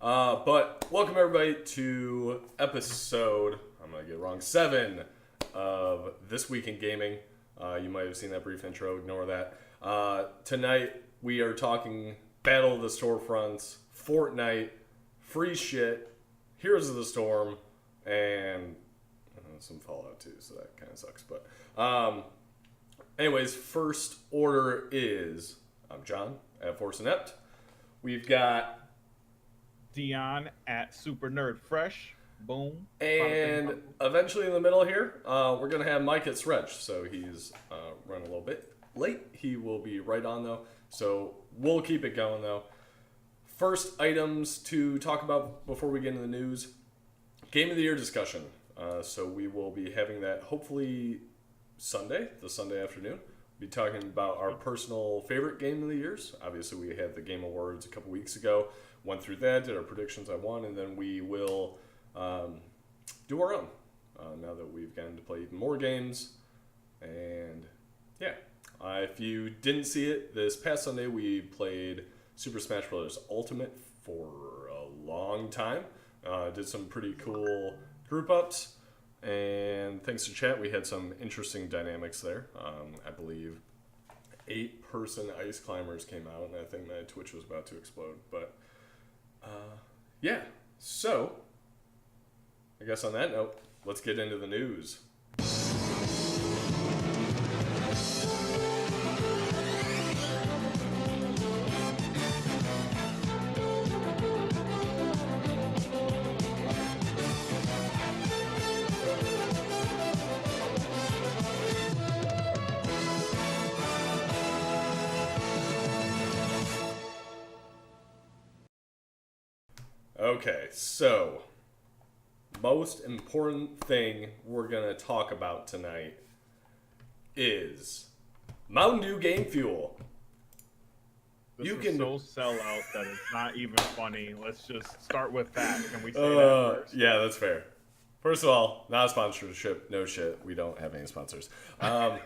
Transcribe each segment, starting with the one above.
But welcome everybody to episode, I'm going to get it wrong, 7 of This Week in Gaming. You might have seen that brief intro, ignore that. Tonight we are talking Battle of the Storefronts, Fortnite, free shit, Heroes of the Storm, and some Fallout too, so that kind of sucks. But anyways, first order is, I'm John at Force Inept. We've got Deion at Super Nerd Fresh. Boom. And eventually in the middle here, we're going to have Mike at Sredge. So he's running a little bit late. He will be right on though. So we'll keep it going though. First items to talk about before we get into the news. Game of the Year discussion. So we will be having that hopefully the Sunday afternoon. Be talking about our personal favorite game of the years. Obviously we had the Game Awards a couple weeks ago. Went through that, did our predictions on one, and then we will do our own now that we've gotten to play even more games. And yeah, if you didn't see it, this past Sunday we played Super Smash Bros. Ultimate for a long time. Did some pretty cool group ups, and thanks to chat we had some interesting dynamics there. I believe 8-person ice climbers came out, and I think my Twitch was about to explode, but yeah, so I guess on that note, let's get into the news. Okay, so most important thing we're going to talk about tonight is Mountain Dew Game Fuel. This is so sellout that it's not even funny. Let's just start with that. Can we say that first? Yeah, that's fair. First of all, not a sponsorship. No shit. We don't have any sponsors. Tom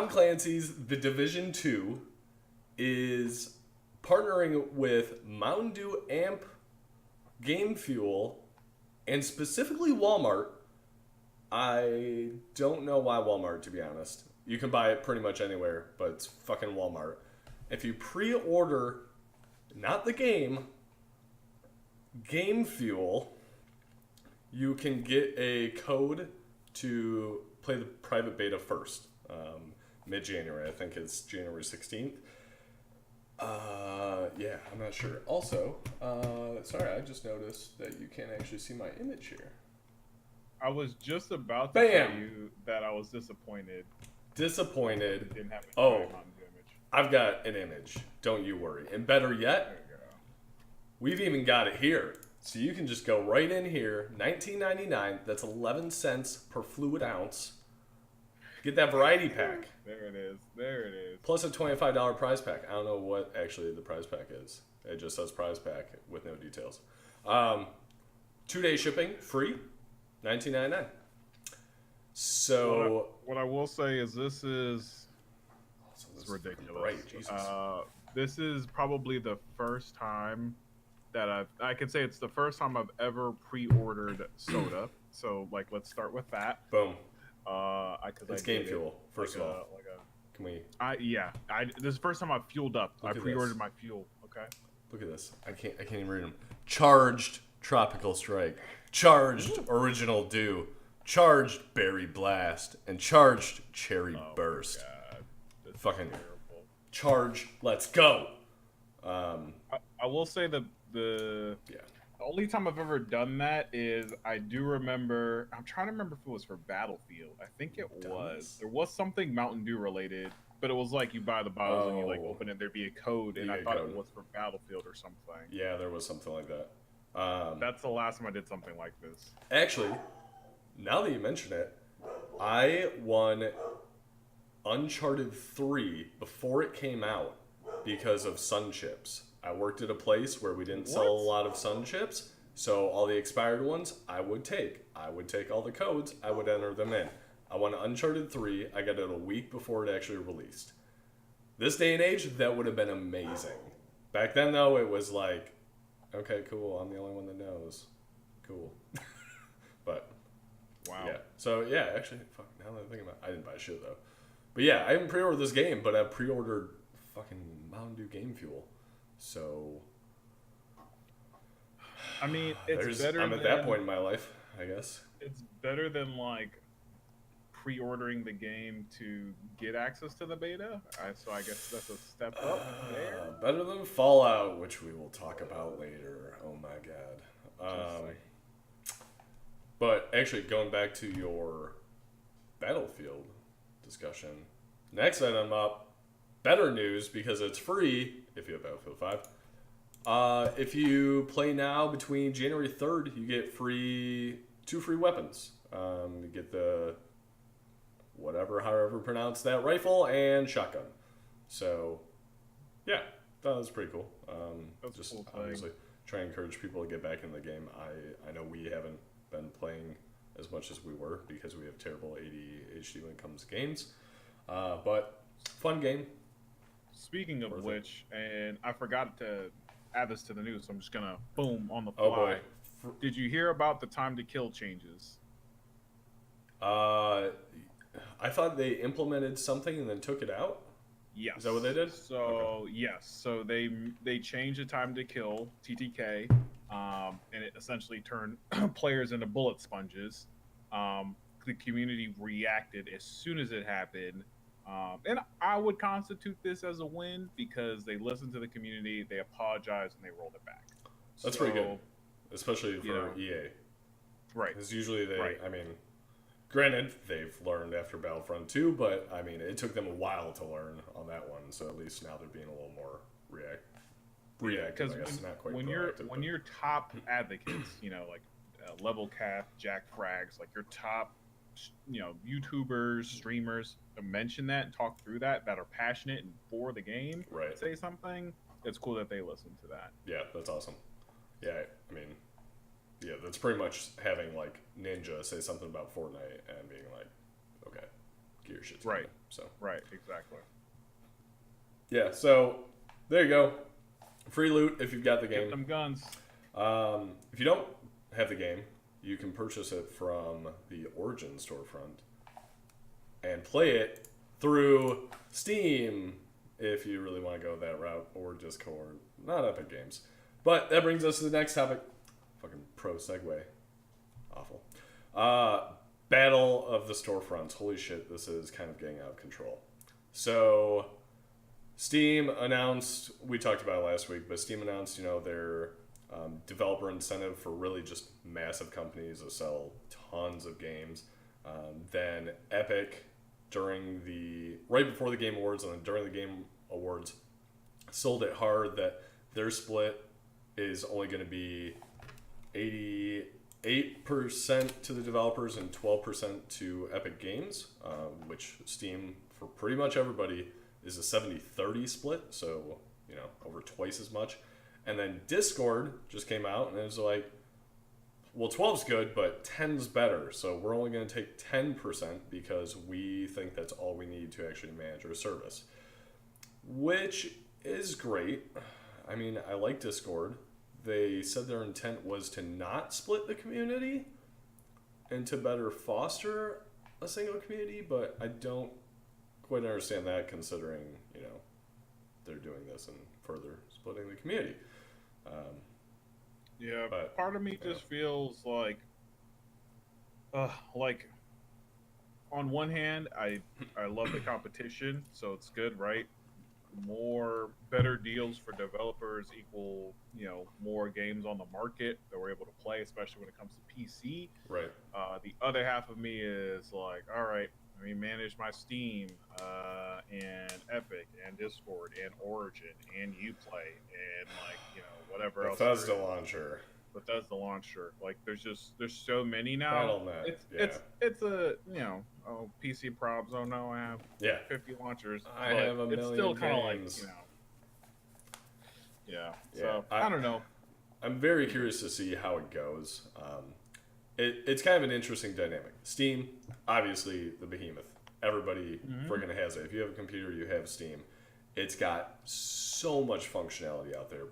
Clancy's The Division 2 is partnering with Mountain Dew Amp Game Fuel, and specifically Walmart. I don't know why Walmart, to be honest. You can buy it pretty much anywhere, but it's fucking Walmart. If you pre-order, not the game, Game Fuel, you can get a code to play the private beta first. Mid-January, I think it's January 16th. Yeah, I'm not sure. Also, sorry, I just noticed that you can't actually see my image here. I was just about to tell you that I was disappointed. Disappointed. Didn't have Image. I've got an image. Don't you worry. And better yet, we've even got it here. So you can just go right in here, $19.99. That's 11 cents per fluid ounce. Get that variety pack. There it is. There it is. Plus a $25 prize pack. I don't know what actually the prize pack is. It just says prize pack with no details. 2-day shipping, free, $19.99. So what I will say is this is ridiculous. Right, Jesus. This is probably the first time that I can say it's the first time I've ever pre-ordered soda. So let's start with that. Boom. It's Game Fuel. First of all, can we? This is the first time I've fueled up. I pre-ordered my fuel. Okay. Look at this. I can't even read them. Charged Tropical Strike, charged Original Dew, charged Berry Blast, and charged Cherry Burst. God. That's fucking terrible. Charge. Let's go. I will say the only time I've ever done that is I do remember. I'm trying to remember if it was for Battlefield. I think it was. There was something Mountain Dew related, but it was like you buy the bottles and you open it. There'd be a code, and I thought it was for Battlefield or something. Yeah, there was something like that. That's the last time I did something like this. Actually, now that you mention it, I won Uncharted 3 before it came out because of Sun Chips. I worked at a place where we didn't sell a lot of Sun Chips, so all the expired ones I would take. I would take all the codes, I would enter them in. I won Uncharted 3, I got it a week before it actually released. This day and age, that would have been amazing. Back then, though, it was like okay, cool. I'm the only one that knows. Cool. But Wow. yeah. So yeah, actually, fuck. Now that I think about it, I didn't buy shit though. But yeah, I haven't pre-ordered this game, but I pre-ordered fucking Mountain Dew Game Fuel. So I mean, it's better. I'm at that point in my life, I guess. It's better than like pre-ordering the game to get access to the beta. So I guess that's a step up there. Better than Fallout, which we will talk about later. Oh my god. But actually, going back to your Battlefield discussion, next item up, better news because it's free if you have Battlefield 5. If you play now between January 3rd, you get two free weapons. You get the however pronounce that, rifle and shotgun. So, yeah, that was pretty cool. That's just cool obviously try and encourage people to get back in the game. I know we haven't been playing as much as we were because we have terrible ADHD when it comes to games. But fun game. Speaking of which, and I forgot to add this to the news, so I'm just gonna boom on the fly. Oh boy. Did you hear about the time to kill changes? I thought they implemented something and then took it out. Yes. Is that what they did? So okay. Yes. So they changed the time to kill (TTK), and it essentially turned players into bullet sponges. The community reacted as soon as it happened, and I would constitute this as a win because they listened to the community, they apologized, and they rolled it back. That's pretty good, especially for EA. Right. Because usually I mean, granted, they've learned after Battlefront 2, but I mean, it took them a while to learn on that one. So at least now they're being a little more reactive. I guess not quite when proactive, you're top advocates, like level cap, Jack Frags, like your top, YouTubers, streamers, mention that and talk through that are passionate and for the game, right? Say something. It's cool that they listen to that. Yeah, that's awesome. Yeah, I mean, yeah, that's pretty much having like Ninja say something about Fortnite and being like, okay, get your shit together. Right. So right, exactly. Yeah, so there you go. Free loot if you've got the game. Get them guns. If you don't have the game, you can purchase it from the Origin storefront and play it through Steam if you really want to go that route, or Discord, not Epic Games. But that brings us to the next topic. Fucking pro segue. Awful. Battle of the storefronts. Holy shit, this is kind of getting out of control. So, Steam announced, we talked about it last week, but Steam announced, their developer incentive for really just massive companies that sell tons of games. Then Epic, right before the Game Awards and then during the Game Awards, sold it hard that their split is only going to be 88% to the developers and 12% to Epic Games, which Steam, for pretty much everybody, is a 70-30 split, so, over twice as much. And then Discord just came out and it was like, well, 12's good, but 10's better, so we're only going to take 10% because we think that's all we need to actually manage our service. Which is great. I mean, I like Discord. They said their intent was to not split the community and to better foster a single community, but I don't quite understand that considering, they're doing this and further splitting the community. Yeah, but part of me just feels like on one hand, I love the competition, so it's good, right? Better deals for developers equal, more games on the market that we're able to play, especially when it comes to PC. Right. The other half of me is like, all right, let me manage my Steam, and Epic, and Discord, and Origin, and Uplay, and whatever else. Bethesda launcher. Like, there's so many now. Battle.net. It's a PC probs. Oh no, I have 50 launchers. I have a million. It's still kind of like So I don't know. I'm very curious to see how it goes. It's kind of an interesting dynamic. Steam, obviously the behemoth. Everybody friggin' has it. If you have a computer, you have Steam. It's got so much functionality out there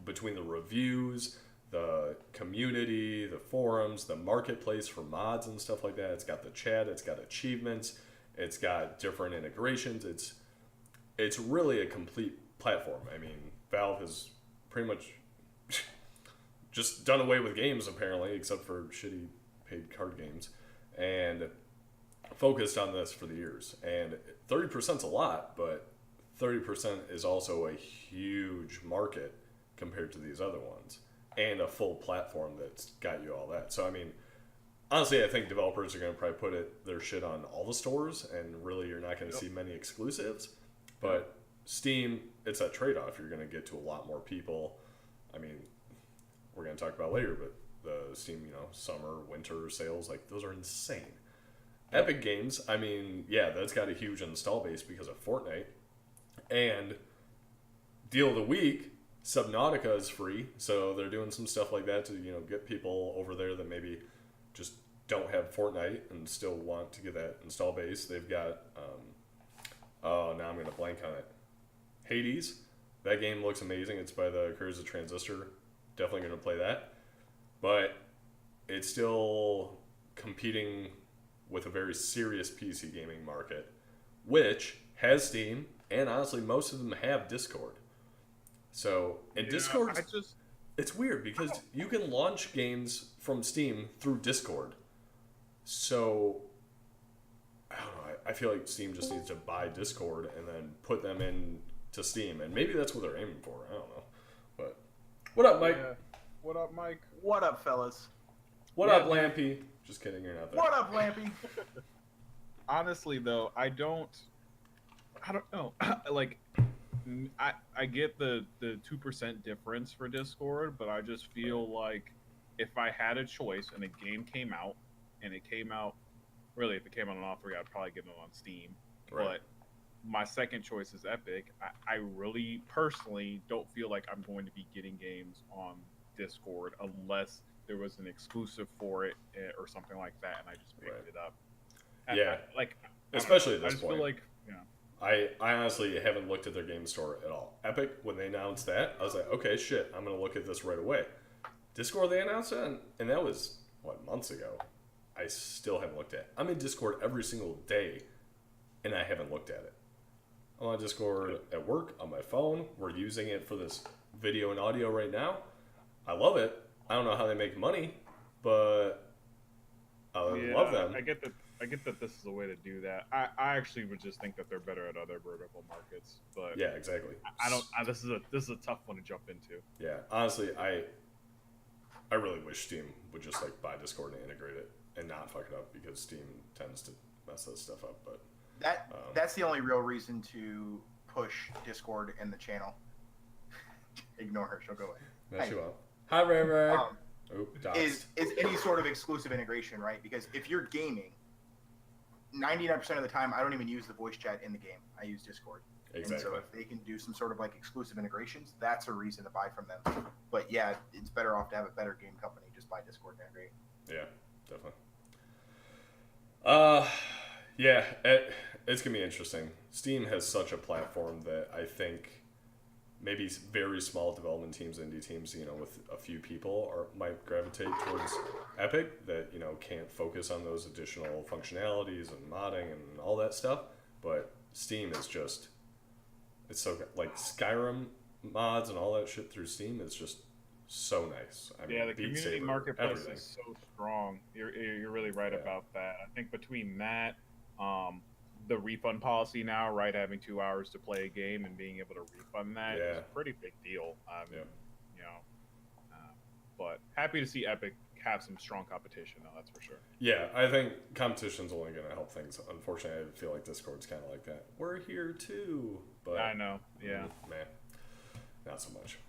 between the reviews, the community, the forums, the marketplace for mods and stuff like that. It's got the chat, it's got achievements, it's got different integrations. It's really a complete platform. I mean, Valve has pretty much just done away with games apparently, except for shitty paid card games, and focused on this for the years. And 30% is a lot, but 30% is also a huge market compared to these other ones, and a full platform that's got you all that. So I mean, honestly, I think developers are going to probably put their shit on all the stores, and really you're not going to see many exclusives. But Steam, it's a trade-off. You're going to get to a lot more people. I mean, we're going to talk about later, but the Steam, summer, winter sales, like those are insane. Epic Games, I mean, yeah, that's got a huge install base because of Fortnite. And deal of the week, Subnautica is free, so they're doing some stuff like that to get people over there that maybe just don't have Fortnite and still want to get that install base. They've got oh, now I'm gonna blank on it. Hades. That game looks amazing. It's by the creators of Transistor. Definitely gonna play that, but it's still competing with a very serious PC gaming market, which has Steam, and honestly, most of them have Discord. So, and Discord, it's weird because you can launch games from Steam through Discord. So, I don't know. I feel like Steam just needs to buy Discord and then put them into Steam. And maybe that's what they're aiming for. I don't know. But, what up, Mike? Yeah. What up, Mike? What up, fellas? What up, Lampy? Just kidding, you're not there. What up, Lampy? Honestly, though, I don't know. Like, I get the 2% difference for Discord, but I just feel like if I had a choice and a game came out, and it came out, really, if it came out on all three, I'd probably get it on Steam. Right. But my second choice is Epic. I really, personally, don't feel like I'm going to be getting games on Discord unless there was an exclusive for it or something like that, and I just picked it up. Yeah, especially at this point. I just feel like, I honestly haven't looked at their game store at all. Epic, when they announced that, I was like, okay, shit, I'm going to look at this right away. Discord, they announced it, and that was, months ago. I still haven't looked at it. I'm in Discord every single day, and I haven't looked at it. I'm on Discord at work, on my phone. We're using it for this video and audio right now. I love it. I don't know how they make money, but I love them. I get that this is a way to do that. I actually would just think that they're better at other vertical markets, but yeah, exactly. This is a tough one to jump into. Yeah, honestly, I really wish Steam would just buy Discord and integrate it and not fuck it up, because Steam tends to mess that stuff up. But that's the only real reason to push Discord in the channel. Ignore her; she'll go away. No, she won't. Hi, Ray Ray. Is any sort of exclusive integration, right? Because if you're gaming, 99% of the time, I don't even use the voice chat in the game. I use Discord. Exactly. And so if they can do some sort of exclusive integrations, that's a reason to buy from them. But yeah, it's better off to have a better game company just buy Discord and integrate. Yeah, definitely. Yeah, it's gonna be interesting. Steam has such a platform that I think maybe very small development teams, indie teams, with a few people might gravitate towards Epic that, can't focus on those additional functionalities and modding and all that stuff. But Steam is just, it's so good. Skyrim mods and all that shit through Steam is just so nice. I mean, the community marketplace is so strong. You're really right about that. I think between that, the refund policy now, right? Having 2 hours to play a game and being able to refund that is a pretty big deal. But happy to see Epic have some strong competition, though. That's for sure. Yeah, I think competition's only going to help things. Unfortunately, I feel like Discord's kind of like that. We're here too, but I know. Yeah, man, not so much.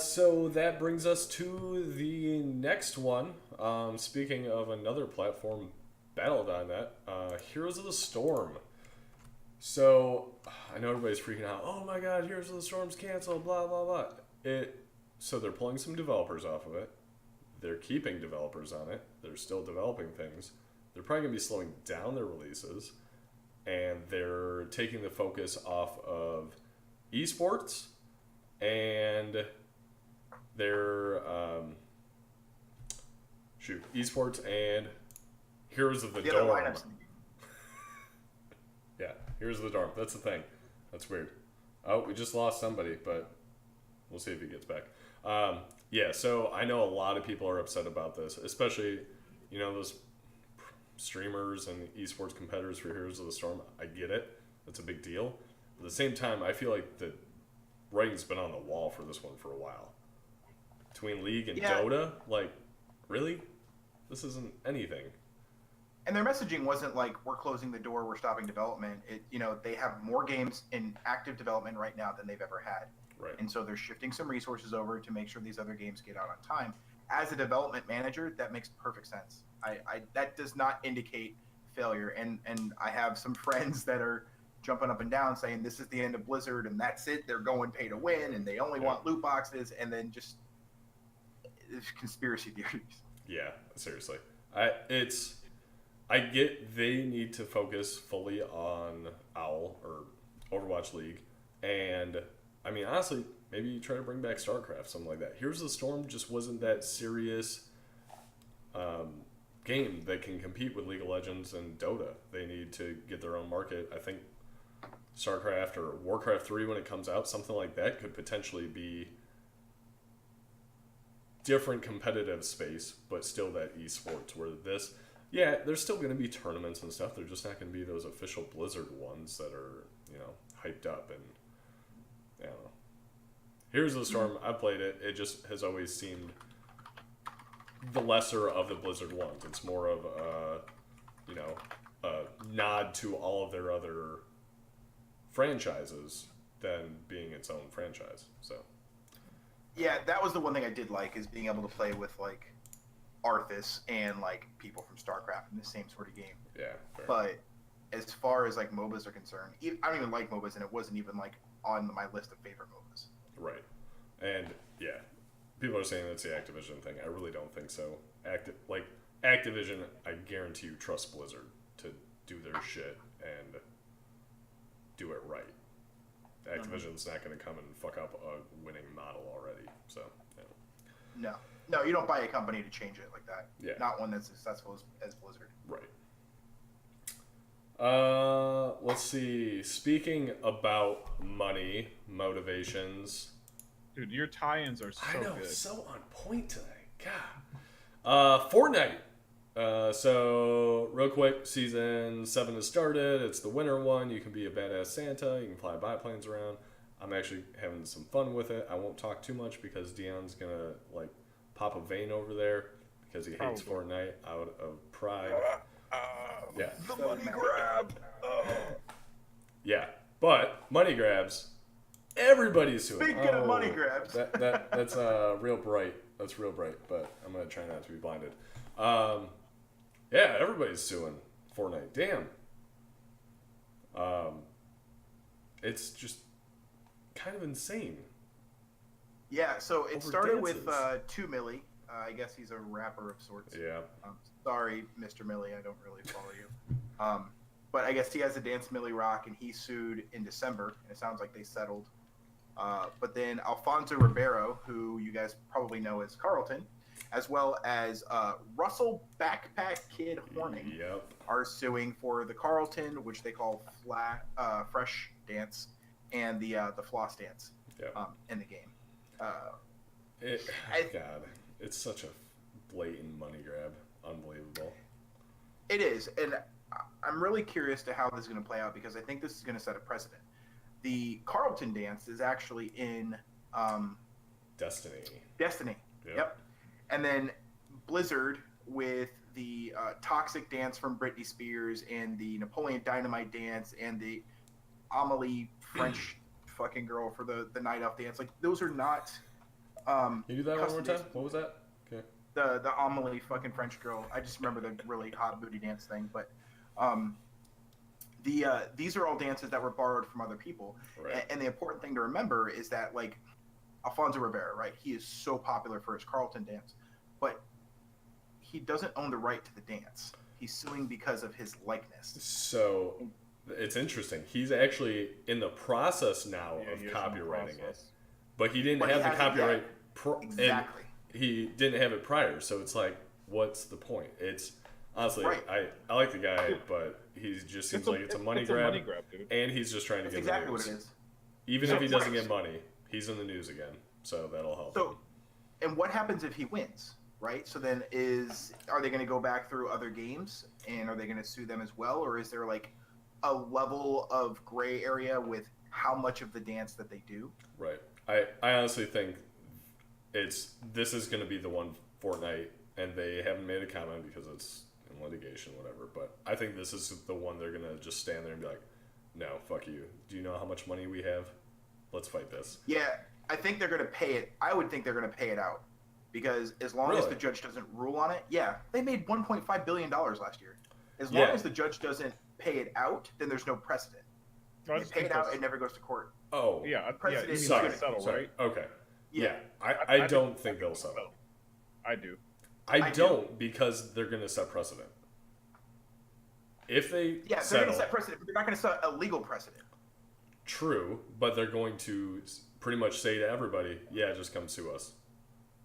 So that brings us to the next one. Speaking of another platform, Battle.net, Heroes of the Storm. So, I know everybody's freaking out. Oh my god, Heroes of the Storm's canceled, blah, blah, blah. So they're pulling some developers off of it. They're keeping developers on it. They're still developing things. They're probably going to be slowing down their releases. And they're taking the focus off of esports and their esports and Heroes of the Dorm. Yeah, Heroes of the Dorm. That's the thing. That's weird. Oh, we just lost somebody, but we'll see if he gets back. Yeah, so I know a lot of people are upset about this, especially, those streamers and esports competitors for Heroes of the Storm. I get it. That's a big deal. But at the same time, I feel like the writing's been on the wall for this one for a while. Between League and Dota, like, really? This isn't anything. And their messaging wasn't like, we're closing the door, we're stopping development. They have more games in active development right now than they've ever had. Right. And so they're shifting some resources over to make sure these other games get out on time. As a development manager, that makes perfect sense. That does not indicate failure. And I have some friends that are jumping up and down saying this is the end of Blizzard and that's it. They're going pay to win and they only want loot boxes, and then just conspiracy theories. Yeah, seriously. I get they need to focus fully on OWL or Overwatch League, and I mean, honestly, maybe you try to bring back StarCraft, something like that. Here's the Storm just wasn't that serious game that can compete with League of Legends and Dota. They need to get their own market. I think StarCraft or Warcraft 3, when it comes out, something like that could potentially be different competitive space, but still that esports, where this, there's still going to be tournaments and stuff. They're just not going to be those official Blizzard ones that are, hyped up. And I don't know. Here's the Storm. I played it. It just has always seemed the lesser of the Blizzard ones. It's more of a nod to all of their other franchises than being its own franchise. So. Yeah, that was the one thing I did like, is being able to play with like Arthas and like people from StarCraft in the same sort of game. Yeah. Fair. But as far as like MOBAs are concerned, I don't even like MOBAs, and it wasn't even like on my list of favorite MOBAs. Right. And yeah, people are saying that's the Activision thing. I really don't think so. Activision, I guarantee you trust Blizzard to do their shit and do it right. Activision's not going to come and fuck up a winning model already. So, No, you don't buy a company to change it like that. Yeah. Not one that's successful as Blizzard. Right. Let's see. Speaking about money, motivations. Dude, your tie-ins are so good. So on point today. God. Fortnite. So real quick, season 7 has started. It's the winter one. You can be a badass Santa. You can fly biplanes around. I'm actually having some fun with it. I won't talk too much because Deion's gonna pop a vein over there because he hates Fortnite out of pride. Yeah. The money grab. Yeah, but money grabs. Everybody's suing. Speaking of money grabs, that's real bright. That's real bright. But I'm gonna try not to be blinded. Yeah, everybody's suing Fortnite. Damn. It's just kind of insane. Yeah, so it started with 2 Milli. I guess he's a rapper of sorts. Yeah. Sorry, Mr. Millie, I don't really follow you. But I guess he has a Dance Millie Rock, and he sued in December, and it sounds like they settled. But then Alfonso Ribeiro, who you guys probably know as Carlton, as well as Russell Backpack Kid Horning, are suing for the Carlton, which they call Fresh Dance, and the Floss Dance in the game. God, it's such a blatant money grab. Unbelievable. It is, and I'm really curious to how this is going to play out, because I think this is going to set a precedent. The Carlton dance is actually in Destiny. Yep. And then Blizzard with the Toxic dance from Britney Spears, and the Napoleon Dynamite dance, and the Amelie French fucking girl for the Night Elf dance. Like, those are not. Can you do that one more time? What was that? Okay. The Amelie fucking French girl. I just remember the really hot booty dance thing, but these are all dances that were borrowed from other people. Right. And the important thing to remember is that, like, Alfonso Rivera, right? He is so popular for his Carlton dance, but he doesn't own the right to the dance. He's suing because of his likeness. So it's interesting. He's actually in the process now of copywriting it. but he didn't have the copyright. Exactly. And he didn't have it prior, so it's like, what's the point? It's honestly, I like the guy, but he just seems like it's a money grab, dude. And he's just trying to get exactly the news. What it is. Even if he doesn't get money, he's in the news again, so that'll help. So, and what happens if he wins? Right. So then, are they going to go back through other games, and are they going to sue them as well, or is there like a level of gray area with how much of the dance that they do? Right. I honestly think this is going to be the one Fortnite, and they haven't made a comment because it's in litigation, whatever. But I think this is the one they're going to just stand there and be like, no, fuck you. Do you know how much money we have? Let's fight this. Yeah, I think they're going to pay it. I would think they're going to pay it out. Because as long as the judge doesn't rule on it, they made $1.5 billion last year. As long as the judge doesn't pay it out, then there's no precedent. They pay it out, it never goes to court. Oh, precedent is going to settle, right? Okay. Yeah, I don't think they'll settle. I do. I don't because they're going to set precedent. If they they're going to set precedent, but they're not going to set a legal precedent. True, but they're going to pretty much say to everybody, just come sue us.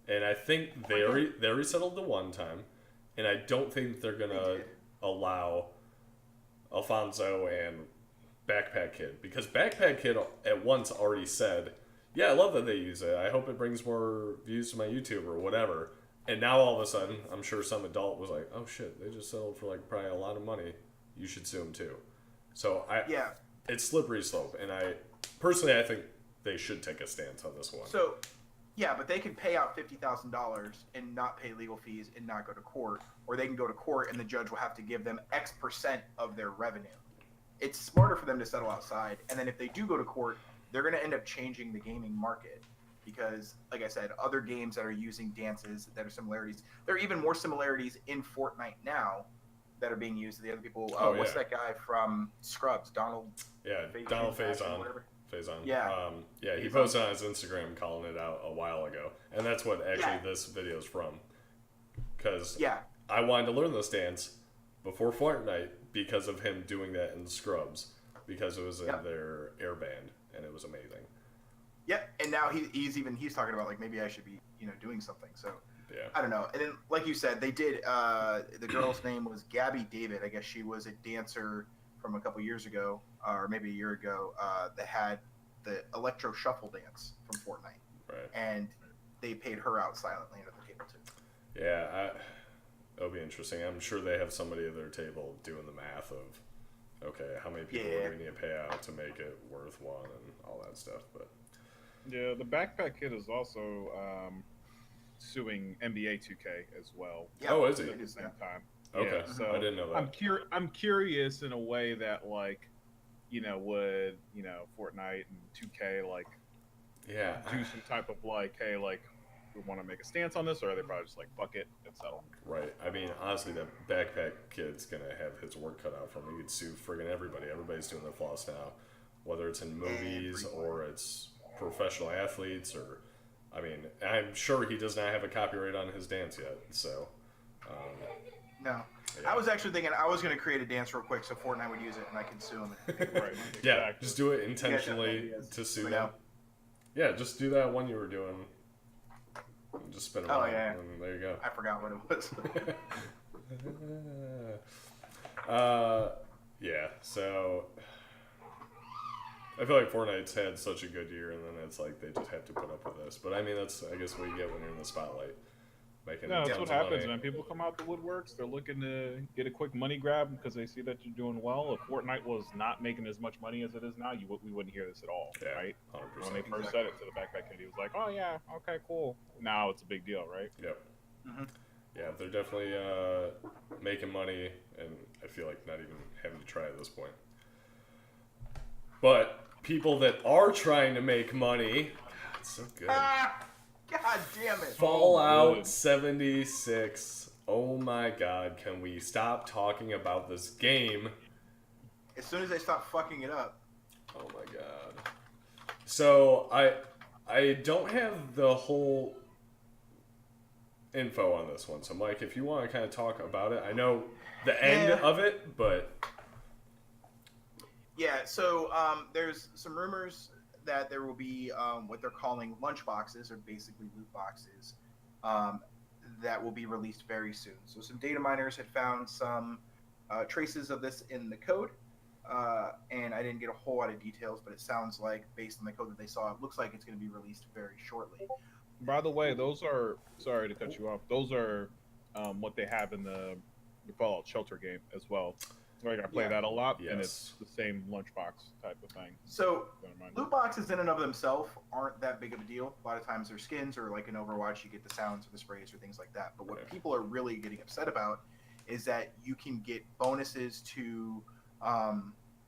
And I think they already settled the one time, and I don't think they're gonna allow Alfonso and Backpack Kid, because Backpack Kid at once already said, "Yeah, I love that they use it. I hope it brings more views to my YouTube or whatever." And now all of a sudden, I'm sure some adult was like, "Oh shit, they just settled for like probably a lot of money. You should sue them too." So it's slippery slope, and I personally think they should take a stance on this one. So. Yeah, but they can pay out $50,000 and not pay legal fees and not go to court, or they can go to court and the judge will have to give them X% of their revenue. It's smarter for them to settle outside, and then if they do go to court, they're going to end up changing the gaming market because, like I said, other games that are using dances that are similarities, there are even more similarities in Fortnite now that are being used. The other people, what's that guy from Scrubs, Donald? Yeah, Donald Faison. Yeah. He posted on his Instagram calling it out a while ago. And that's what actually this video is from. Because I wanted to learn this dance before Fortnite because of him doing that in Scrubs. Because it was in their air band, and it was amazing. Yep, and now he's talking about, like, maybe I should be, doing something. So, I don't know. And then, like you said, they did, the girl's name was Gabby David. I guess she was a dancer from a couple years ago, or maybe a year ago, that had the electro shuffle dance from Fortnite. Right. And they paid her out silently under the table too. Yeah, it'll be interesting. I'm sure they have somebody at their table doing the math of, okay, how many people do we need to pay out to make it worth one and all that stuff. But yeah, the Backpack Kid is also suing NBA 2K as well. Yeah, is he? At the same time. Okay, so I didn't know that. I'm curious in a way that, like, would Fortnite and 2K do some type of like, hey, like, we want to make a stance on this, or are they probably just like, fuck it and settle? Right. I mean, honestly, that Backpack Kid's gonna have his work cut out for him. He could sue friggin' everybody. Everybody's doing their floss now, whether it's in movies or it's professional athletes, or I mean, I'm sure he does not have a copyright on his dance yet. So. No. Yeah. I was actually thinking I was going to create a dance real quick so Fortnite would use it and I could sue them. Right. Yeah, just do it intentionally to sue them. Yeah, just do that one you were doing. Just spin around. And there you go. I forgot what it was. So I feel like Fortnite's had such a good year, and then it's like they just have to put up with this. But I mean, that's, I guess, what you get when you're in the spotlight. No, that's what happens, man. People come out the woodworks. They're looking to get a quick money grab because they see that you're doing well. If Fortnite was not making as much money as it is now, we wouldn't hear this at all, right? 100%. When they first said it to the Backpack Kid, he was like, "Oh yeah, okay, cool." Now it's a big deal, right? Yep. Mm-hmm. Yeah, they're definitely making money, and I feel like not even having to try at this point. But people that are trying to make money, God, it's so good. God damn it. Fallout 76. Oh my god, can we stop talking about this game? As soon as they stop fucking it up. Oh my god. So, I don't have the whole info on this one. So, Mike, if you want to kind of talk about it. I know the end of it, but... Yeah, so there's some rumors that there will be what they're calling lunchboxes, or basically loot boxes, that will be released very soon. So some data miners had found some traces of this in the code, and I didn't get a whole lot of details, but it sounds like, based on the code that they saw, it looks like it's going to be released very shortly. By the way, those are, sorry to cut you off, those are what they have in the Fallout Shelter game as well. Like, I play that a lot, and it's the same lunchbox type of thing. So loot boxes in and of themselves aren't that big of a deal. A lot of times they're skins, or like in Overwatch, you get the sounds or the sprays or things like that. But what people are really getting upset about is that you can get bonuses to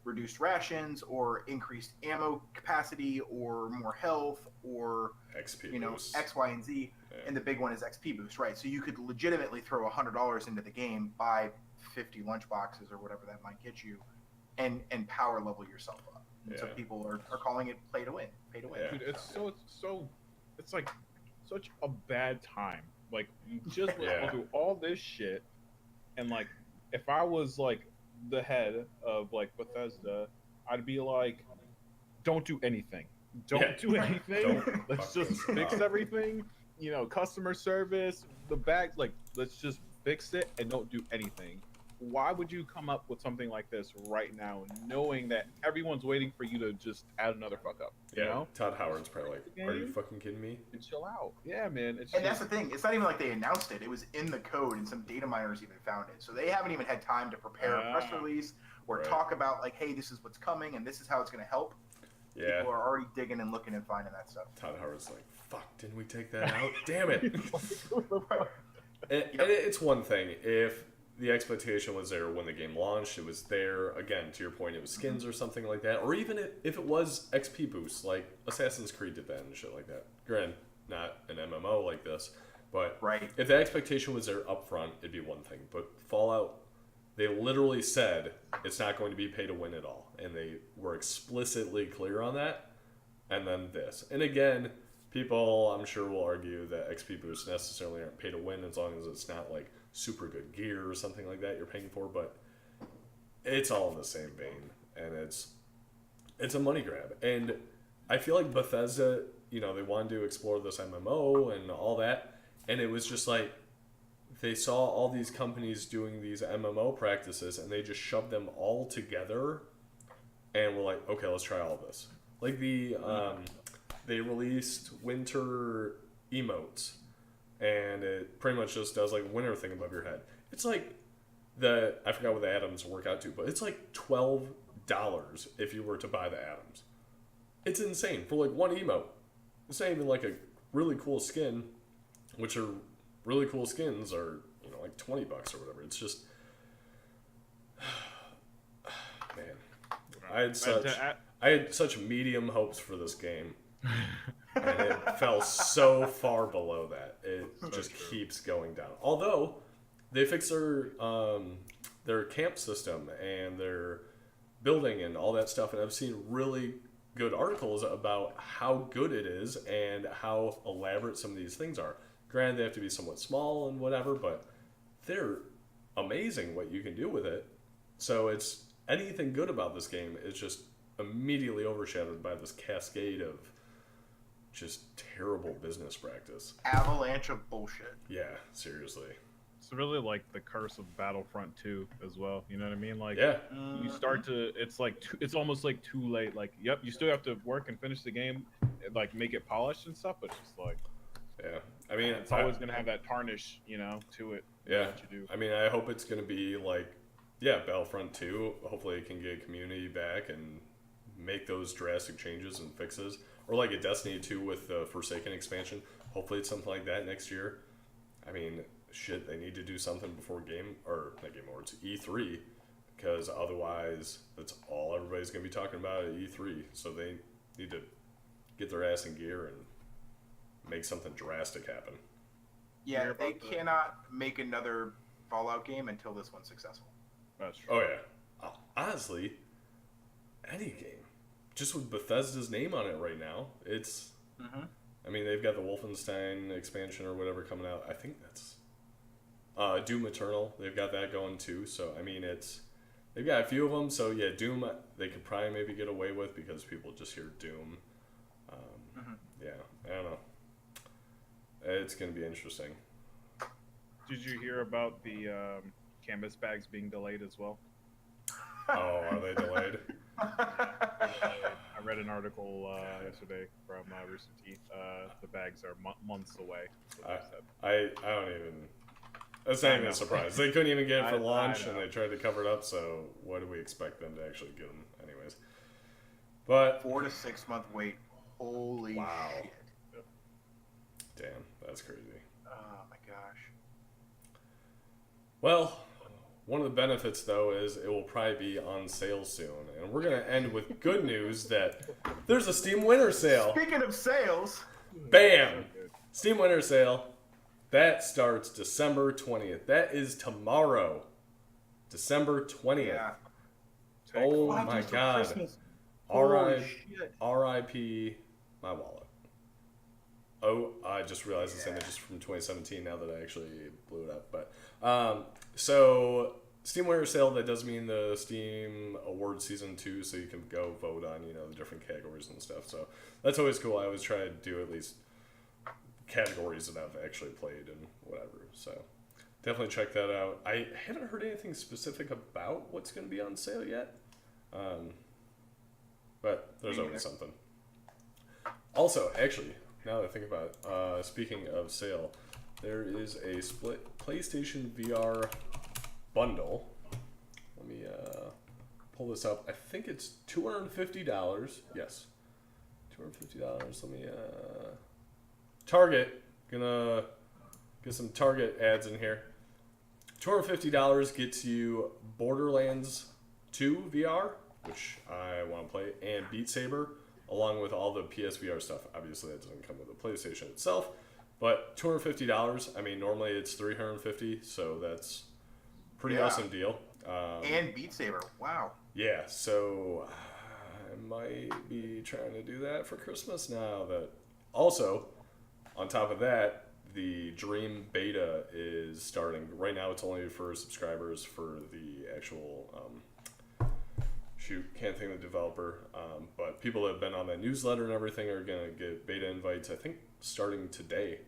reduced rations, or increased ammo capacity, or more health, or XP boost. X, Y, and Z. Yeah. And the big one is XP boost, right? So you could legitimately throw $100 into the game, buy 50 lunch boxes or whatever that might get you, and power level yourself up. And so people are calling it play to win, pay to win. Dude, it's like such a bad time. Like, you just go through all this shit, and like, if I was like the head of like Bethesda, I'd be like, don't do anything. Don't do anything. Let's just fix everything. Customer service, the bag, like, let's just fix it and don't do anything. Why would you come up with something like this right now, knowing that everyone's waiting for you to just add another fuck up? You know? Todd Howard's probably like, are you fucking kidding me? And chill out. Yeah, man. That's the thing. It's not even like they announced it. It was in the code, and some data miners even found it. So they haven't even had time to prepare a press release or talk about, like, hey, this is what's coming and this is how it's going to help. Yeah. People are already digging and looking and finding that stuff. Todd Howard's like, fuck, didn't we take that out? Damn it. And it's one thing if the expectation was there when the game launched, it was there. Again, to your point, it was skins or something like that. Or even if it was XP boosts, like Assassin's Creed did that and shit like that. Granted, not an MMO like this, but if the expectation was there up front, it'd be one thing. But Fallout, they literally said it's not going to be pay to win at all. And they were explicitly clear on that. And then this. And again, people, I'm sure, will argue that XP boosts necessarily aren't pay to win as long as it's not like super good gear or something like that you're paying for, but it's all in the same vein, and it's a money grab. And I feel like Bethesda, they wanted to explore this MMO and all that, and it was just like they saw all these companies doing these MMO practices, and they just shoved them all together, and were like, okay, let's try all this. Like they released winter emotes, and it pretty much just does like a winter thing above your head. It's like I forgot what the atoms work out to, but it's like $12 if you were to buy the atoms. It's insane for like one emote. It's not even like a really cool skin, which are really cool skins are like $20 or whatever. It's just man, I had such medium hopes for this game. And it fell so far below that. It just keeps going down. Although they fixed their camp system and their building and all that stuff, and I've seen really good articles about how good it is and how elaborate some of these things are. Granted, they have to be somewhat small and whatever, but they're amazing what you can do with it. So it's anything good about this game is just immediately overshadowed by this cascade of just terrible business practice. Avalanche of bullshit. Yeah, seriously. It's really like the curse of Battlefront 2 as well. You know what I mean? Like, you start to, it's like, it's almost like too late. Like, yep, you still have to work and finish the game, like make it polished and stuff, but it's just like, I mean, it's always going to have that tarnish, to it. Yeah. What you do. I mean, I hope it's going to be like, Battlefront 2. Hopefully it can get community back and make those drastic changes and fixes. Or like a Destiny 2 with the Forsaken expansion. Hopefully it's something like that next year. I mean, shit, they need to do something before not Game Awards, E3. Because otherwise, that's all everybody's going to be talking about at E3. So they need to get their ass in gear and make something drastic happen. Yeah, they cannot make another Fallout game until this one's successful. That's true. Oh, yeah. Honestly, any game. Just with Bethesda's name on it right now, it's... I mean, they've got the Wolfenstein expansion or whatever coming out. I think that's... Doom Eternal. They've got that going too. So, I mean, they've got a few of them. So, yeah, Doom, they could probably maybe get away with because people just hear Doom. yeah, I don't know. It's going to be interesting. Did you hear about the canvas bags being delayed as well? Oh, are they delayed? I read an article yesterday from Rooster Teeth. The bags are months away. I don't even. That's not even a surprise. They couldn't even get it for launch, and they tried to cover it up. So what do we expect them to actually get them, anyways? But 4 to 6 month wait. Holy shit! Damn, that's crazy. Oh my gosh. Well, one of the benefits, though, is it will probably be on sale soon. And we're going to end with good news that there's a Steam Winter Sale. Speaking of sales. Bam! Steam Winter Sale. That starts December 20th. That is tomorrow. December 20th. Yeah. Oh my God. R.I.P. my wallet. Oh, I just realized this image is from 2017 now that I actually blew it up. But so Steam Winter Sale, that does mean the Steam Awards Season 2, so you can go vote on, the different categories and stuff. So that's always cool. I always try to do at least categories that I've actually played and whatever. So definitely check that out. I haven't heard anything specific about what's going to be on sale yet. But there's always something. Also, actually, now that I think about it, speaking of sale, there is a split PlayStation VR bundle. Let me pull this up. I think it's $250. Yes, $250. Let me Target. Gonna get some Target ads in here. $250 gets you Borderlands 2 VR, which I want to play, and Beat Saber, along with all the PSVR stuff. Obviously, that doesn't come with the PlayStation itself, but $250. I mean, normally it's $350, so that's pretty awesome deal. And Beat Saber. Wow. Yeah, so I might be trying to do that for Christmas now. That also, on top of that, the Dream beta is starting. Right now, it's only for subscribers for the actual. Can't think of the developer, but people that have been on that newsletter and everything are going to get beta invites, I think, starting today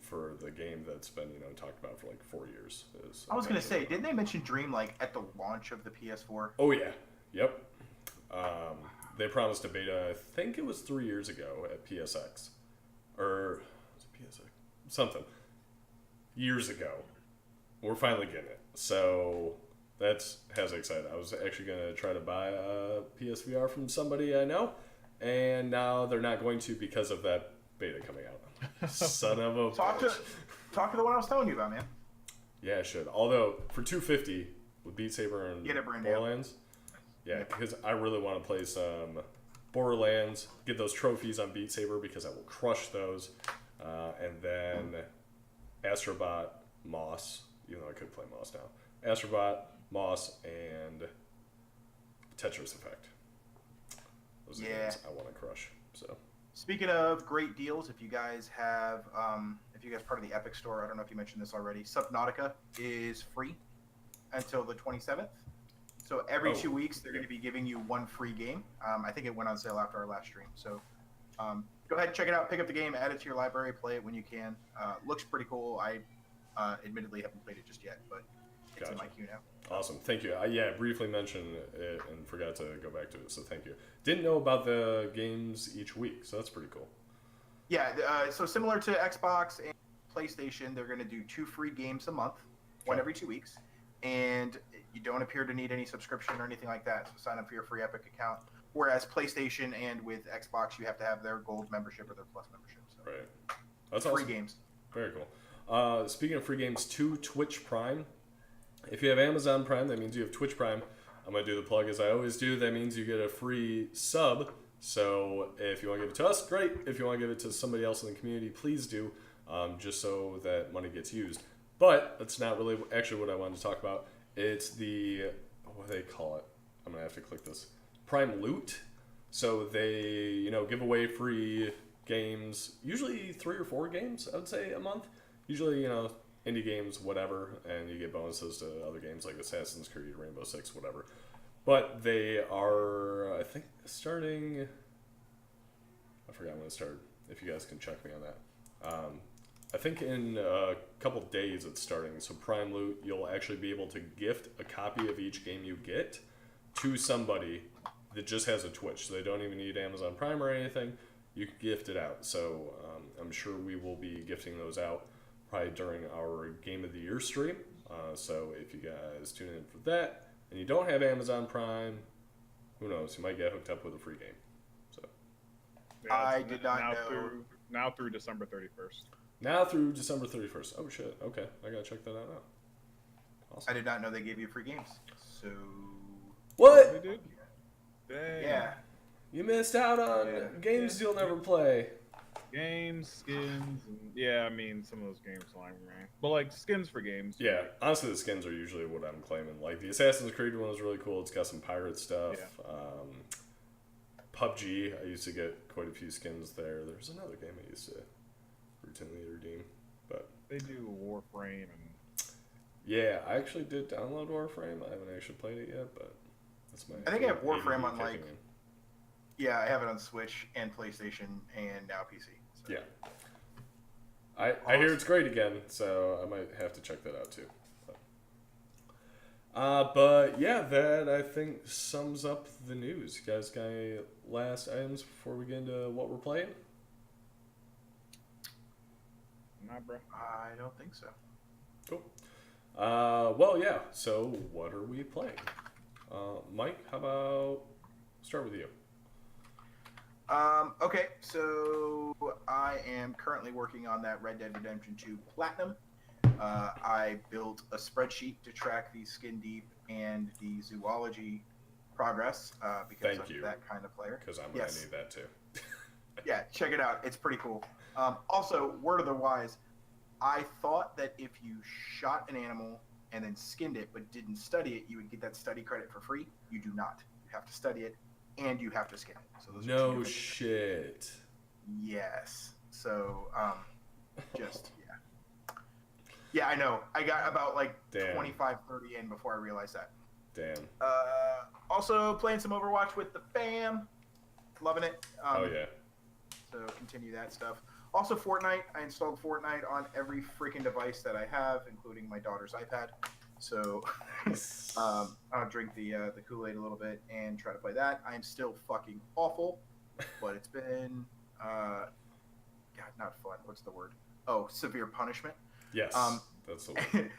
for the game that's been, talked about for like 4 years. I was going to say, didn't they mention Dream like at the launch of the PS4? Oh, yeah. Yep. They promised a beta, I think it was 3 years ago at PSX. Or, was it PSX? Something. Years ago. We're finally getting it. So that's has me excited. I was actually going to try to buy a PSVR from somebody I know, and now they're not going to because of that beta coming out. Son of a talk to the one I was telling you about, man. Yeah, I should. Although for $250 with Beat Saber and Borderlands, because I really want to play some Borderlands, get those trophies on Beat Saber because I will crush those, and then Astrobot, Moss, even though I could play Moss now. Astrobot, Moss, and Tetris Effect. Those are the games I want to crush. So, speaking of great deals, if you guys have, if you guys are part of the Epic Store, I don't know if you mentioned this already, Subnautica is free until the 27th. So every 2 weeks, they're going to be giving you one free game. I think it went on sale after our last stream. So go ahead and check it out. Pick up the game, add it to your library, play it when you can. Looks pretty cool. I admittedly haven't played it just yet, but it's in my queue now. Awesome. Thank you. I briefly mentioned it and forgot to go back to it, so thank you. Didn't know about the games each week, so that's pretty cool. Yeah, so similar to Xbox and PlayStation, they're going to do 2 free games a month, one every 2 weeks, and you don't appear to need any subscription or anything like that, so sign up for your free Epic account. Whereas PlayStation and with Xbox, you have to have their Gold membership or their Plus membership. So. Right. That's free awesome. games. Very cool. Speaking of free games, too, Twitch Prime. If you have Amazon Prime, that means you have Twitch Prime. I'm going to do the plug as I always do. That means you get a free sub. So if you want to give it to us, great. If you want to give it to somebody else in the community, please do, just so that money gets used. But that's not really actually what I wanted to talk about. It's the, what do they call it? I'm going to have to click this. Prime Loot. So they, give away free games, usually 3 or 4 games, I would say, a month. Usually, indie games, whatever, and you get bonuses to other games like Assassin's Creed, Rainbow Six, whatever. But they are, I think, starting, I forgot when it started. if you guys can check me on that. I think in a couple days it's starting. So Prime Loot, you'll actually be able to gift a copy of each game you get to somebody that just has a Twitch. So they don't even need Amazon Prime or anything. You can gift it out. So I'm sure we will be gifting those out probably during our Game of the Year stream. So if you guys tune in for that and you don't have Amazon Prime, who knows? You might get hooked up with a free game. So Yeah, I did not know. Now through December 31st. now through December 31st. Oh shit. Okay, I gotta check that out now. Awesome. I did not know they gave you free games. So What? They did? Dang. yeah, You missed out on games you'll never play. Games, skins, and yeah, I mean some of those games like man. But like skins for games. Yeah, honestly, the skins are usually what I'm claiming. Like the Assassin's Creed one is really cool. It's got some pirate stuff. Yeah. PUBG, I used to get quite a few skins there. There's another game I used to routinely redeem, but They do Warframe and yeah, I actually did download Warframe. I haven't actually played it yet, but that's my. I think I have Warframe ADD on, like, kicking in. yeah, I have it on Switch and PlayStation and now PC. So. Yeah. I hear it's great again, so I might have to check that out too. But yeah, that I think sums up the news. You guys got any last items before we get into what we're playing? nah, bro. I don't think so. Cool. Well, yeah. So what are we playing? Mike, how about start with you? Okay, so I am currently working on that Red Dead Redemption 2 Platinum. I built a spreadsheet to track the Skin Deep and the Zoology progress because Thank I'm you. that kind of player. Because I'm gonna need that too. Yeah, check it out. It's pretty cool. Also, word of the wise, I thought that if you shot an animal and then skinned it but didn't study it, you would get that study credit for free. You do not. You have to study it and you have to skin it. So those are two No different shit. things. Yes. So, just, yeah. Yeah, I know. I got about like Damn. 25, 30 in before I realized that. Damn. Also, playing some Overwatch with the fam. Loving it. Oh yeah. So continue that stuff. Also, Fortnite. I installed Fortnite on every freaking device that I have, including my daughter's iPad. So I'll drink the Kool-Aid a little bit and try to play that. I'm still fucking awful, but it's been God, not fun. What's the word? Oh, severe punishment. Yes. That's the one.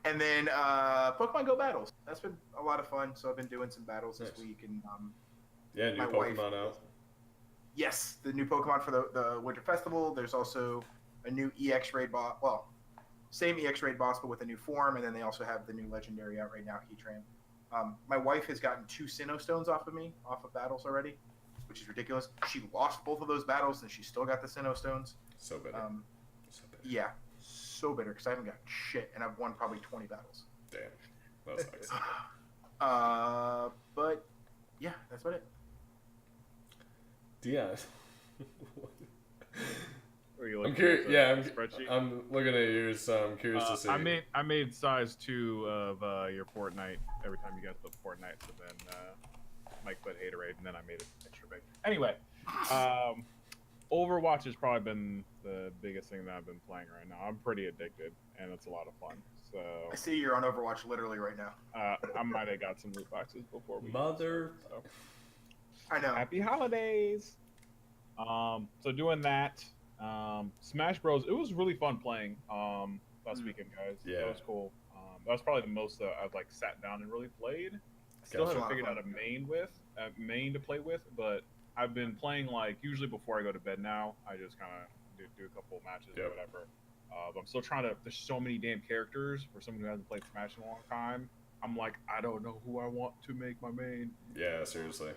And then Pokemon Go battles. That's been a lot of fun. So I've been doing some battles this week, and yeah, new my Pokemon wife- out. yes, the new Pokemon for the Winter Festival. There's also a new EX raid boss. Well, same EX raid boss, but with a new form. And then they also have the new legendary out right now, Heatran. My wife has gotten 2 Sinnoh Stones off of battles already, which is ridiculous. She lost both of those battles, and she still got the Sinnoh Stones. So bitter. So bitter. Yeah, so bitter because I haven't got shit, and I've won probably 20 battles. Damn. That sucks. But yeah, that's about it. Deion. Are you I'm looking curious. at the Yeah, spreadsheet? I'm looking at yours, so I'm curious to see. I made size 2 of your Fortnite every time you guys put Fortnite, so then Mike put Haterade, and then I made it extra big. Anyway, Overwatch has probably been the biggest thing that I've been playing right now. I'm pretty addicted, and it's a lot of fun. So I see you're on Overwatch literally right now. I might have got some loot boxes before we. Mother. So. I know. Happy holidays. So doing that. Smash Bros. It was really fun playing last weekend, guys. Yeah. That was cool. That was probably the most I've like sat down and really played. Still Gotcha. haven't figured out a main to play with, but I've been playing like usually before I go to bed now. I just kind of do a couple matches or whatever. But I'm still trying to. There's so many damn characters for someone who hasn't played Smash in a long time. I'm like, I don't know who I want to make my main. Yeah, seriously.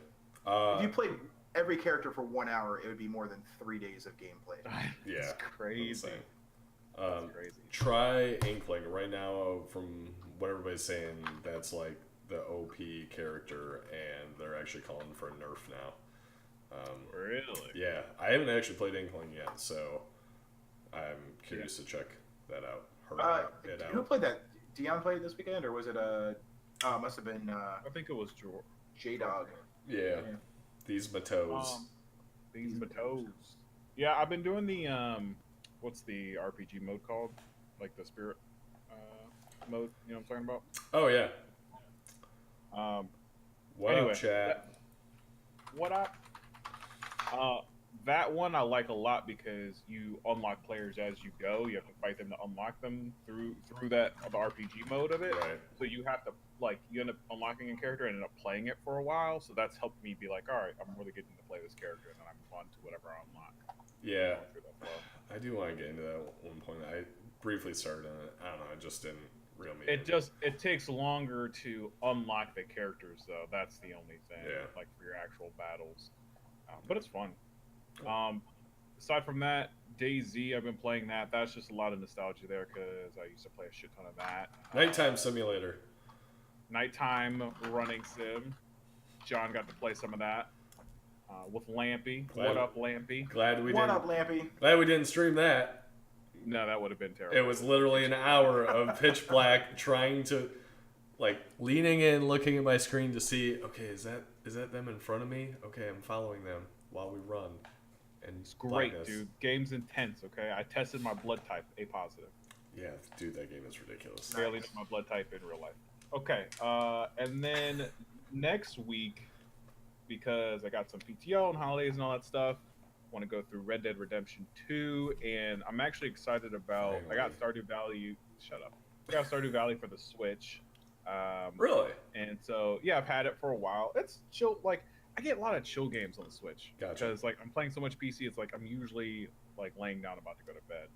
If you played every character for 1 hour, it would be more than 3 days of gameplay. Yeah, It's crazy. insane. It's crazy. Try Inkling right now. From what everybody's saying, that's like the OP character, and they're actually calling for a nerf now. Really? Yeah, I haven't actually played Inkling yet, so I'm curious to check that out. Who played that? Deion played this weekend, or was it must have been I think it was J-Dog. Yeah, these Matos. These Matos. Yeah, I've been doing the what's the RPG mode called? Like the spirit mode. You know what I'm talking about? Oh yeah. What Anyway, up, chat? What up? That one I like a lot because you unlock players as you go. You have to fight them to unlock them through the RPG mode of it. Right. So you have to you end up unlocking a character and end up playing it for a while. So that's helped me be like, all right, I'm really getting to play this character, and then I'm on to whatever I unlock. Yeah. I do want to get into that at one point. I briefly started on it. I don't know. It just didn't reel me in. It takes longer to unlock the characters though. That's the only thing. Yeah. Like for your actual battles, but it's fun. Aside from that, DayZ, I've been playing that. That's just a lot of nostalgia there because I used to play a shit ton of that. Nighttime simulator. Nighttime running sim. John got to play some of that with Lampy. What up, Lampy? Glad we What up, Lampy? Glad we didn't stream that. No, that would have been terrible. It was literally an hour of pitch black, trying to, leaning in, looking at my screen to see. Okay, is that them in front of me? Okay, I'm following them while we run. And it's great, dude. Game's intense. Okay, I tested my blood type, A positive. Yeah, dude, that game is ridiculous. Barely know my blood type in real life. Okay, and then next week, because I got some PTO and holidays and all that stuff, want to go through Red Dead Redemption 2, and I'm actually excited about. I got Stardew Valley. Shut up. I got Stardew Valley for the Switch. Really? And so yeah, I've had it for a while. It's chill. I get a lot of chill games on the Switch because I'm playing so much PC. It's I'm usually laying down about to go to bed.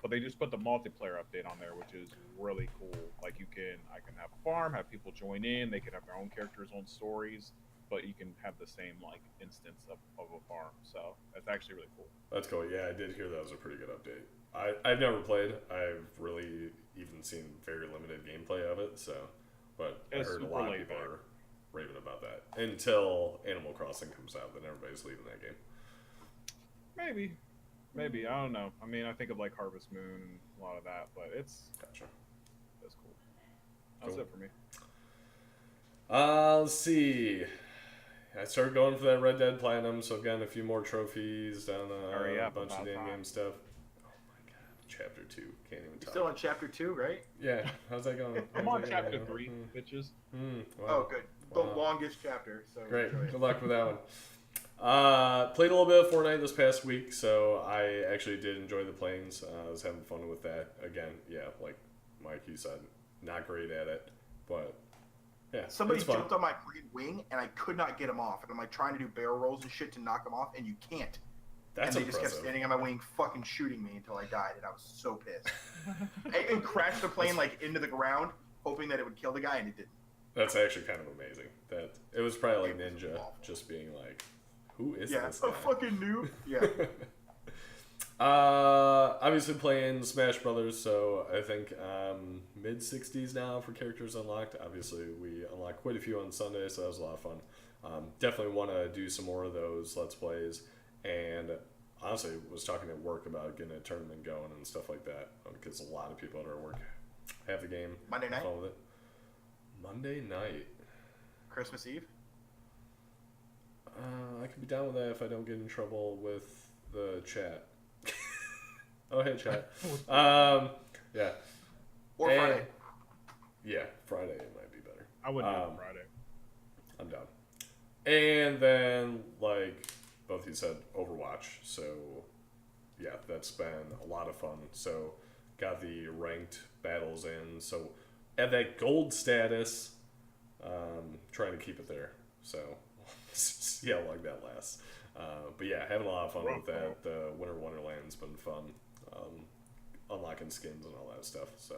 But they just put the multiplayer update on there, which is really cool. I can have a farm, have people join in. They can have their own characters, own stories, but you can have the same instance of a farm. So that's actually really cool. That's cool. Yeah, I did hear that was a pretty good update. I've never played. I've really even seen very limited gameplay of it. So, but I heard a lot of people are raving about that until Animal Crossing comes out. Then everybody's leaving that game. Maybe, I don't know. I mean, I think of Harvest Moon and a lot of that, but it's gotcha. That's cool. That's it for me. Let's see. I started going for that Red Dead Platinum, so I've gotten a few more trophies, done a bunch of the in-game stuff. Oh my god, Chapter 2. Can't even talk. Still on Chapter 2, right? Yeah. How's that going? I'm on Chapter 3, bitches. Wow. Oh, good. The longest chapter. So great. Good luck with that one. Played a little bit of Fortnite this past week, so I actually did enjoy the planes. I was having fun with that. Again, yeah, like Mike, you said, not great at it, but yeah. Somebody jumped on my green wing, and I could not get him off. And I'm trying to do barrel rolls and shit to knock him off, and you can't. That's and they just kept standing on my wing, fucking shooting me until I died, and I was so pissed. And crashed the plane into the ground, hoping that it would kill the guy, and it didn't. That's actually kind of amazing. That it was probably Ninja just being like, "Who is this guy?" A fucking noob. Yeah. Obviously playing Smash Brothers, so I think mid 60s now for characters unlocked. Obviously we unlocked quite a few on Sunday, so that was a lot of fun. Definitely want to do some more of those Let's Plays, and honestly was talking at work about getting a tournament going and stuff like that, because a lot of people at our work have the game. Monday night? With it. Monday night. Christmas Eve? I can be down with that if I don't get in trouble with the chat. Oh, hey, chat. Yeah. Or Friday. Yeah, Friday might be better. I would do Friday. I'm down. And then, both you said, Overwatch. So, yeah, that's been a lot of fun. So, got the ranked battles in. So, at that gold status, trying to keep it there. So, see how long that lasts. But yeah, having a lot of fun with that. The Winter Wonderland's been fun. Unlocking skins and all that stuff. So,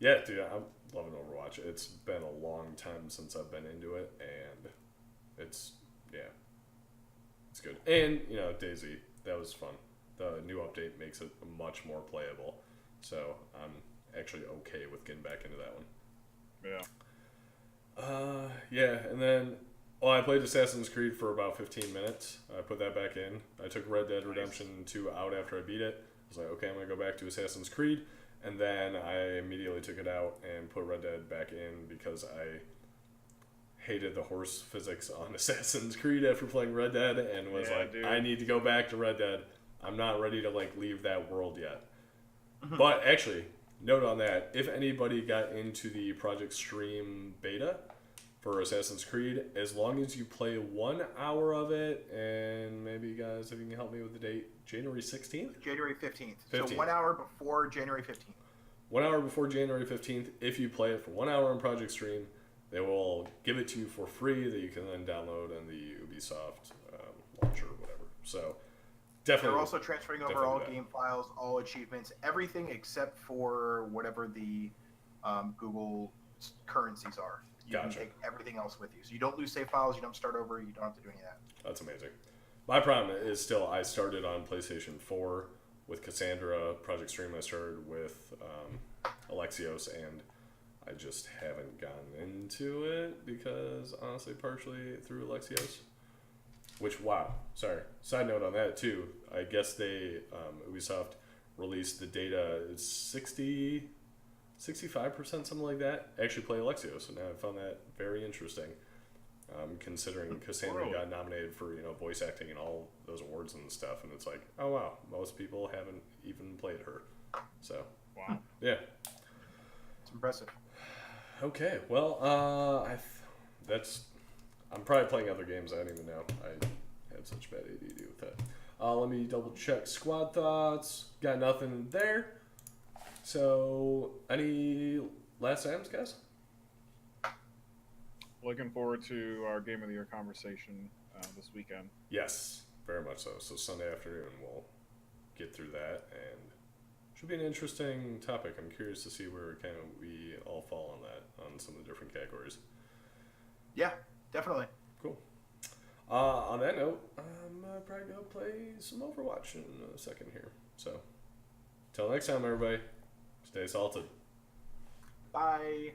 yeah, dude, I'm loving Overwatch. It's been a long time since I've been into it, and it's good. And, DayZ, that was fun. The new update makes it much more playable. So, I'm actually okay with getting back into that one. Yeah. Yeah, and then I played Assassin's Creed for about 15 minutes. I put that back in. I took Red Dead Redemption 2 out after I beat it. I was like, okay, I'm going to go back to Assassin's Creed. And then I immediately took it out and put Red Dead back in because I hated the horse physics on Assassin's Creed after playing Red Dead and was dude. I need to go back to Red Dead. I'm not ready to like leave that world yet. But actually, note on that, if anybody got into the Project Stream beta for Assassin's Creed, as long as you play 1 hour of it, and maybe guys, if you can help me with the date, January 16th? January 15th. So 1 hour before January 15th. 1 hour before January 15th, if you play it for 1 hour on Project Stream, they will give it to you for free that you can then download in the Ubisoft launcher or whatever. So definitely. They're also transferring over all game files, all achievements, everything except for whatever the Google currencies are. You can take everything else with you. So you don't lose save files, you don't start over, you don't have to do any of that. That's amazing. My problem is still I started on PlayStation 4 with Cassandra. Project Stream I started with Alexios, and I just haven't gotten into it because, honestly, partially through Alexios. Which, wow. Sorry. Side note on that, too. I guess they, Ubisoft released the data, it's 65%, something like that, actually play Alexios. And I found that very interesting, considering Cassandra got nominated for, voice acting and all those awards and stuff. And it's like, oh, wow, most people haven't even played her. So, wow. Yeah. It's impressive. Okay, well, I'm probably playing other games. I don't even know. I had such bad ADD with that. Let me double check squad thoughts. Got nothing there. So, any last items, guys? Looking forward to our Game of the Year conversation this weekend. Yes, very much so. So Sunday afternoon, we'll get through that, and should be an interesting topic. I'm curious to see where we all fall on that, on some of the different categories. Yeah, definitely. Cool. On that note, I'm probably going to play some Overwatch in a second here. So, till next time, everybody, stay salted. Bye.